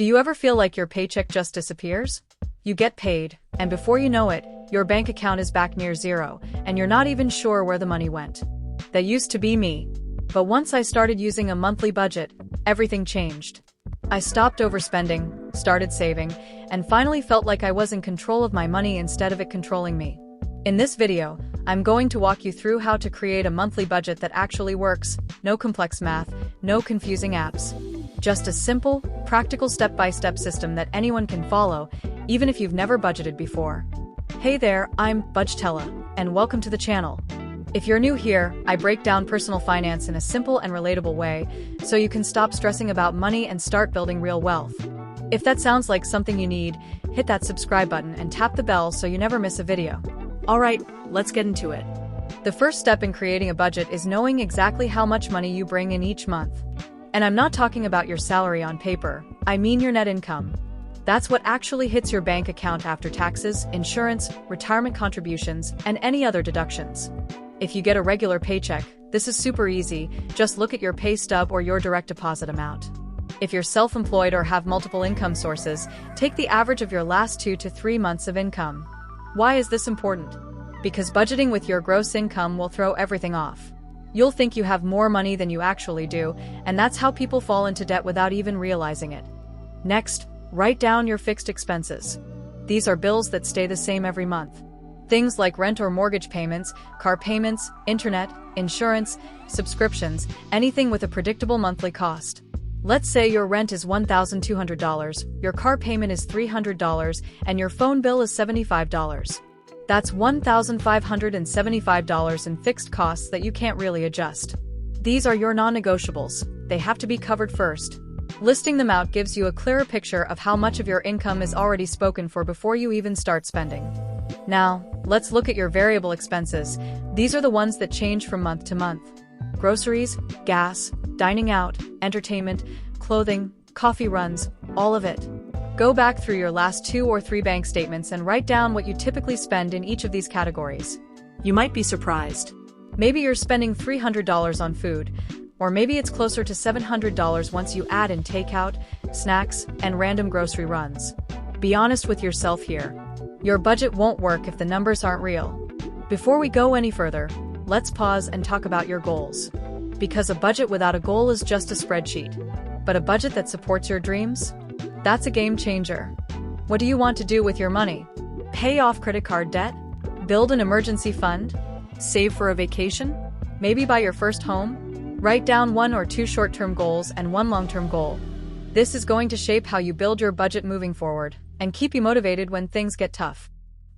Do you ever feel like your paycheck just disappears? You get paid, and before you know it, your bank account is back near zero, and you're not even sure where the money went. That used to be me. But once I started using a monthly budget, everything changed. I stopped overspending, started saving, and finally felt like I was in control of my money instead of it controlling me. In this video, I'm going to walk you through how to create a monthly budget that actually works, no complex math, no confusing apps. Just a simple, practical step-by-step system that anyone can follow, even if you've never budgeted before. Hey there, I'm Budgetella, and welcome to the channel. If you're new here, I break down personal finance in a simple and relatable way, so you can stop stressing about money and start building real wealth. If that sounds like something you need, hit that subscribe button and tap the bell so you never miss a video. Alright, let's get into it. The first step in creating a budget is knowing exactly how much money you bring in each month. And I'm not talking about your salary on paper, I mean your net income. That's what actually hits your bank account after taxes, insurance, retirement contributions, and any other deductions. If you get a regular paycheck, this is super easy, just look at your pay stub or your direct deposit amount. If you're self-employed or have multiple income sources, take the average of your last 2 to 3 months of income. Why is this important? Because budgeting with your gross income will throw everything off. You'll think you have more money than you actually do, and that's how people fall into debt without even realizing it. Next, write down your fixed expenses. These are bills that stay the same every month. Things like rent or mortgage payments, car payments, internet, insurance, subscriptions, anything with a predictable monthly cost. Let's say your rent is $1,200, your car payment is $300, and your phone bill is $75. That's $1,575 in fixed costs that you can't really adjust. These are your non-negotiables. They have to be covered first. Listing them out gives you a clearer picture of how much of your income is already spoken for before you even start spending. Now, let's look at your variable expenses. These are the ones that change from month to month. Groceries, gas, dining out, entertainment, clothing, coffee runs, all of it. Go back through your last 2 or 3 bank statements and write down what you typically spend in each of these categories. You might be surprised. Maybe you're spending $300 on food, or maybe it's closer to $700 once you add in takeout, snacks, and random grocery runs. Be honest with yourself here. Your budget won't work if the numbers aren't real. Before we go any further, let's pause and talk about your goals. Because a budget without a goal is just a spreadsheet. But a budget that supports your dreams? That's a game changer. What do you want to do with your money? Pay off credit card debt? Build an emergency fund? Save for a vacation? Maybe buy your first home? Write down 1 or 2 short-term goals and 1 long-term goal. This is going to shape how you build your budget moving forward and keep you motivated when things get tough.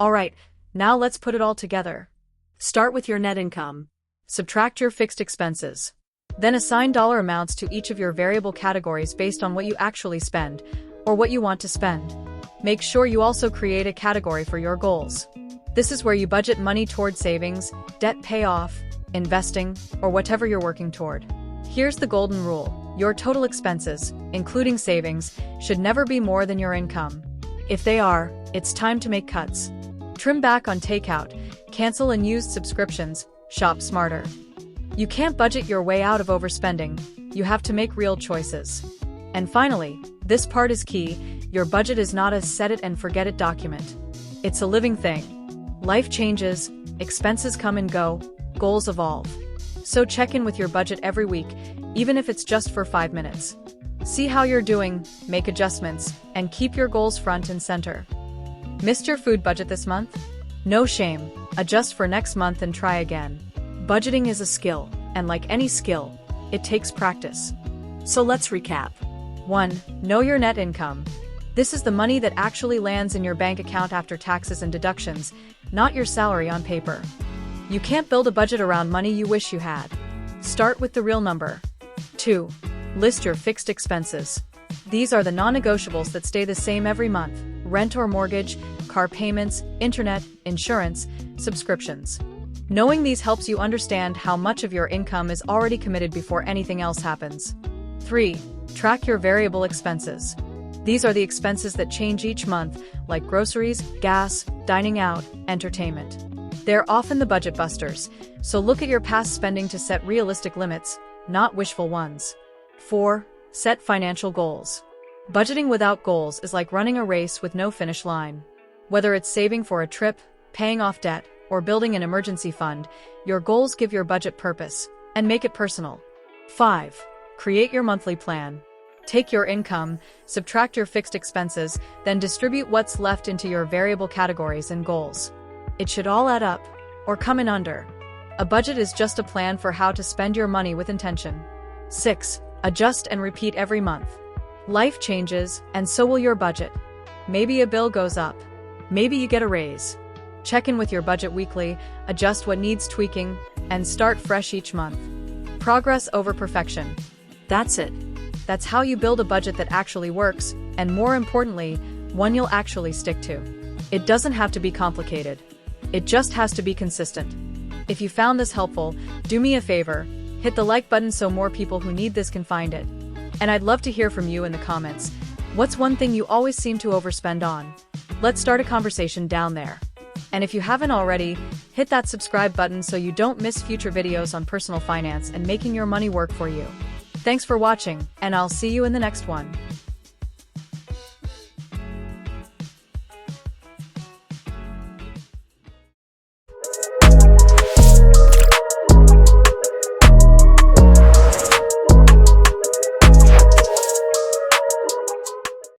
Alright, now let's put it all together. Start with your net income. Subtract your fixed expenses. Then assign dollar amounts to each of your variable categories based on what you actually spend, or what you want to spend. Make sure you also create a category for your goals. This is where you budget money toward savings, debt payoff, investing, or whatever you're working toward. Here's the golden rule. Your total expenses, including savings, should never be more than your income. If they are, it's time to make cuts. Trim back on takeout, cancel unused subscriptions, shop smarter. You can't budget your way out of overspending. You have to make real choices. And finally, this part is key, your budget is not a set-it-and-forget-it document. It's a living thing. Life changes, expenses come and go, goals evolve. So check in with your budget every week, even if it's just for 5 minutes. See how you're doing, make adjustments, and keep your goals front and center. Missed your food budget this month? No shame, adjust for next month and try again. Budgeting is a skill, and like any skill, it takes practice. So let's recap. 1. Know your net income. This is the money that actually lands in your bank account after taxes and deductions, not your salary on paper. You can't build a budget around money you wish you had. Start with the real number. 2. List your fixed expenses. These are the non-negotiables that stay the same every month: rent or mortgage, car payments, internet, insurance, subscriptions. Knowing these helps you understand how much of your income is already committed before anything else happens. 3. Track your variable expenses. These are the expenses that change each month, like groceries, gas, dining out, entertainment. They're often the budget busters, so look at your past spending to set realistic limits, not wishful ones. 4. Set financial goals. Budgeting without goals is like running a race with no finish line. Whether it's saving for a trip, paying off debt, or building an emergency fund, your goals give your budget purpose and make it personal. 5. Create your monthly plan. Take your income, subtract your fixed expenses, then distribute what's left into your variable categories and goals. It should all add up, or come in under. A budget is just a plan for how to spend your money with intention. 6. Adjust and repeat every month. Life changes, and so will your budget. Maybe a bill goes up. Maybe you get a raise. Check in with your budget weekly, adjust what needs tweaking, and start fresh each month. Progress over perfection. That's it. That's how you build a budget that actually works, and more importantly, one you'll actually stick to. It doesn't have to be complicated. It just has to be consistent. If you found this helpful, do me a favor, hit the like button so more people who need this can find it. And I'd love to hear from you in the comments. What's one thing you always seem to overspend on? Let's start a conversation down there. And if you haven't already, hit that subscribe button so you don't miss future videos on personal finance and making your money work for you. Thanks for watching, and I'll see you in the next one.